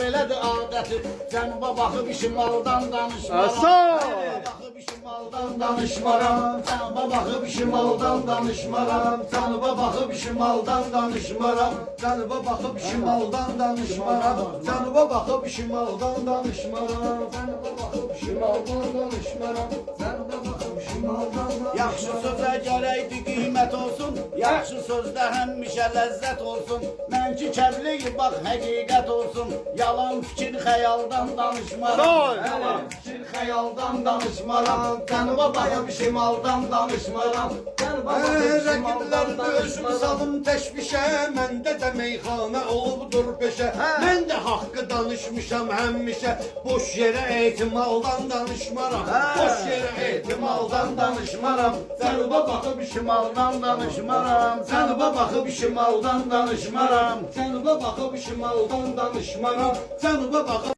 belədir adəti. Cənuba baxıb şimaldan danışmaram. Baxıb şimaldan danışmaram. Cənuba baxıb şimaldan danışmaram. Cənuba baxıb şimaldan danışmaram. Cənuba baxıb şimaldan danışmaram. Cənuba baxıb şimaldan danışmaram. Cənuba baxıb şimaldan danışmaram. Cənuba baxıb şimaldan danışmaram. Yaxşı sözə gərəkdir qiymət olsun. Yaxşı sözdə həmişə ləzzət olsun. Mənki kəbli bax həqiqət olsun. Yalan fikir xəyaldan danışmaram. Yalan fikir xəyaldan danışmaram. Cənuba baxıb şimaldan danışmaram. Rəqiblərdə özüm salım təşvişə. Məndə də meyxana olubdur peşə. Mən də haqqı danışmışam həmişə. Boş yerə ehtimaldan danışmaram. Boş yerə ehtimaldan danışmaram. Cənuba baxıb şimaldan danışmaram. Cənuba baxıb şimaldan danışmaram. Cənuba baxıb şimaldan danışmaram. Cənuba baxıb